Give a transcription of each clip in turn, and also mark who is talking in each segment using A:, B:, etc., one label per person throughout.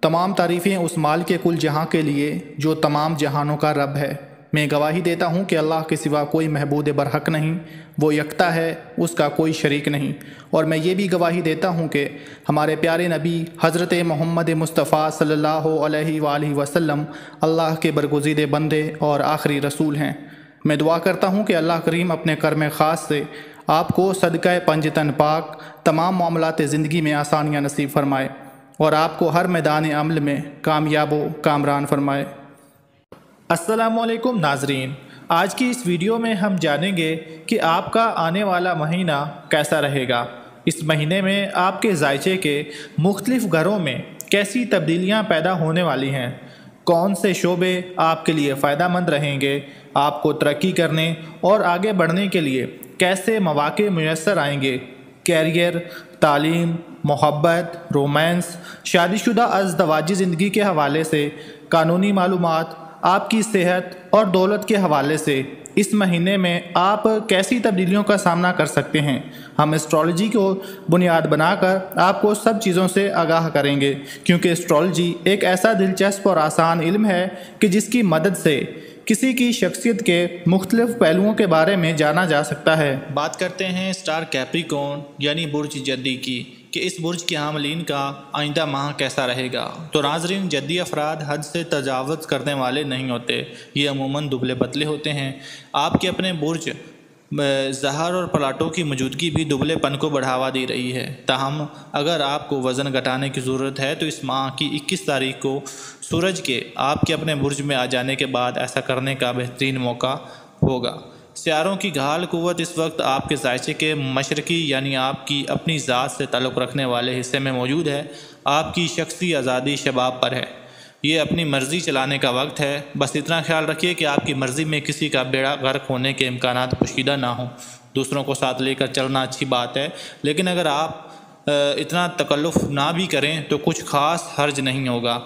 A: تمام تعریفیں اس مالک کل جہاں کے لیے جو تمام جہانوں کا رب ہے۔ میں گواہی دیتا ہوں کہ اللہ کے سوا کوئی معبود برحق نہیں، وہ یکتا ہے، اس کا کوئی شریک نہیں۔ اور میں یہ بھی گواہی دیتا ہوں کہ ہمارے پیارے نبی حضرت محمد مصطفیٰ صلی اللہ علیہ وآلہ وسلم اللہ کے برگزیدہ بندے اور آخری رسول ہیں۔ میں دعا کرتا ہوں کہ اللہ کریم اپنے کرم خاص سے آپ کو صدقہ پنجتن پاک تمام معاملات زندگی میں آسانیاں نصیب فرمائے اور آپ کو ہر میدان عمل میں کامیاب و کامران فرمائے۔ السلام علیکم ناظرین، آج کی اس ویڈیو میں ہم جانیں گے کہ آپ کا آنے والا مہینہ کیسا رہے گا۔ اس مہینے میں آپ کے ذائچے کے مختلف گھروں میں کیسی تبدیلیاں پیدا ہونے والی ہیں، کون سے شعبے آپ کے لیے فائدہ مند رہیں گے، آپ کو ترقی کرنے اور آگے بڑھنے کے لیے کیسے مواقع میسر آئیں گے، کیریئر، تعلیم، محبت، رومانس، شادی شدہ ازدواجی زندگی کے حوالے سے، قانونی معلومات، آپ کی صحت اور دولت کے حوالے سے اس مہینے میں آپ کیسی تبدیلیوں کا سامنا کر سکتے ہیں۔ ہم اسٹرالوجی کو بنیاد بنا کر آپ کو سب چیزوں سے آگاہ کریں گے، کیونکہ اسٹرالوجی ایک ایسا دلچسپ اور آسان علم ہے کہ جس کی مدد سے کسی کی شخصیت کے مختلف پہلوؤں کے بارے میں جانا جا سکتا ہے۔ بات کرتے ہیں اسٹار کیپریکون یعنی برج جدی کی کہ اس برج کے حاملین کا آئندہ ماہ کیسا رہے گا۔ تو ناظرین، جدی افراد حد سے تجاوز کرنے والے نہیں ہوتے، یہ عموماً دبلے پتلے ہوتے ہیں۔ آپ کے اپنے برج زہر اور پلاٹوں کی موجودگی بھی دبلے پن کو بڑھاوا دے رہی ہے۔ تاہم اگر آپ کو وزن گھٹانے کی ضرورت ہے تو اس ماہ کی 21 تاریخ کو سورج کے آپ کے اپنے برج میں آ جانے کے بعد ایسا کرنے کا بہترین موقع ہوگا۔ سیاروں کی گھال قوت اس وقت آپ کے ذائچے کے مشرقی یعنی آپ کی اپنی ذات سے تعلق رکھنے والے حصے میں موجود ہے۔ آپ کی شخصی آزادی شباب پر ہے، یہ اپنی مرضی چلانے کا وقت ہے۔ بس اتنا خیال رکھیے کہ آپ کی مرضی میں کسی کا بیڑا غرق ہونے کے امکانات پوشیدہ نہ ہوں۔ دوسروں کو ساتھ لے کر چلنا اچھی بات ہے، لیکن اگر آپ اتنا تکلف نہ بھی کریں تو کچھ خاص حرج نہیں ہوگا۔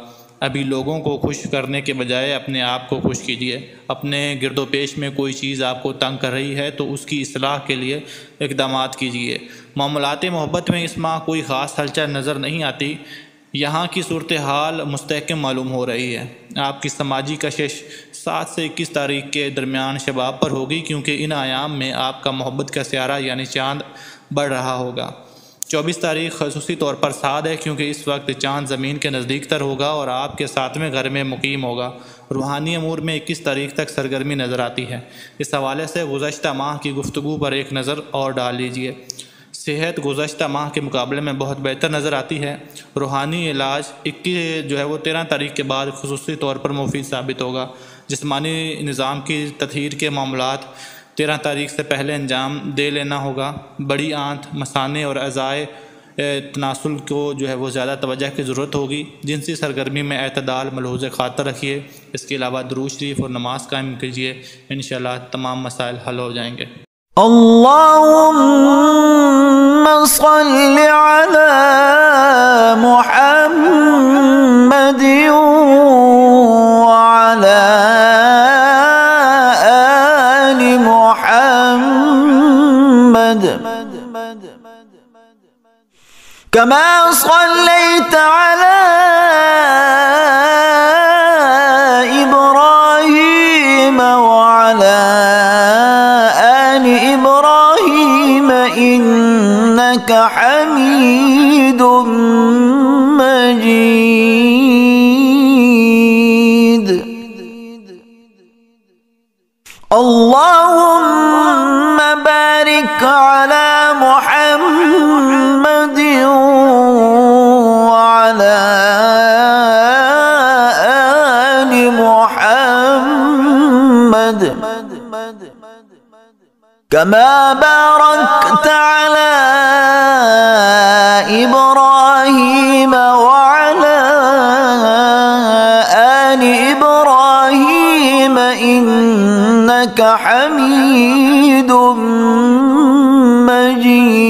A: ابھی لوگوں کو خوش کرنے کے بجائے اپنے آپ کو خوش کیجیے۔ اپنے گرد و پیش میں کوئی چیز آپ کو تنگ کر رہی ہے تو اس کی اصلاح کے لیے اقدامات کیجیے۔ معاملات محبت میں اس ماہ کوئی خاص ہلچل نظر نہیں آتی، یہاں کی صورتحال مستحکم معلوم ہو رہی ہے۔ آپ کی سماجی کشش 7 سے 21 تاریخ کے درمیان شباب پر ہوگی، کیونکہ ان ایام میں آپ کا محبت کا سیارہ یعنی چاند بڑھ رہا ہوگا۔ 24 تاریخ خصوصی طور پر سعد ہے، کیونکہ اس وقت چاند زمین کے نزدیک تر ہوگا اور آپ کے 7ویں گھر میں مقیم ہوگا۔ روحانی امور میں 21 تاریخ تک سرگرمی نظر آتی ہے۔ اس حوالے سے گزشتہ ماہ کی گفتگو پر ایک نظر اور ڈال لیجیے۔ صحت گزشتہ ماہ کے مقابلے میں بہت بہتر نظر آتی ہے۔ روحانی علاج 13 تاریخ کے بعد خصوصی طور پر مفید ثابت ہوگا۔ جسمانی نظام کی تطہیر کے معاملات 13 تاریخ سے پہلے انجام دے لینا ہوگا۔ بڑی آنت، مثانے اور اعضائے تناسل کو وہ زیادہ توجہ کی ضرورت ہوگی۔ جنسی سرگرمی میں اعتدال ملحوظ خاطر رکھیے۔ اس کے علاوہ درود شریف اور نماز قائم کیجیے، انشاءاللہ تمام مسائل حل ہو جائیں گے۔
B: اللہم صل علی محمد وعلی آل محمد کما صلیت علی ابراہیم وعلی آل ابراہیم انک حمید مجید۔ اللہم بارک علی محمد وعلی آل محمد کما بارکت علی ابراہیم وعلی آل ابراہیم انک حمید مجید۔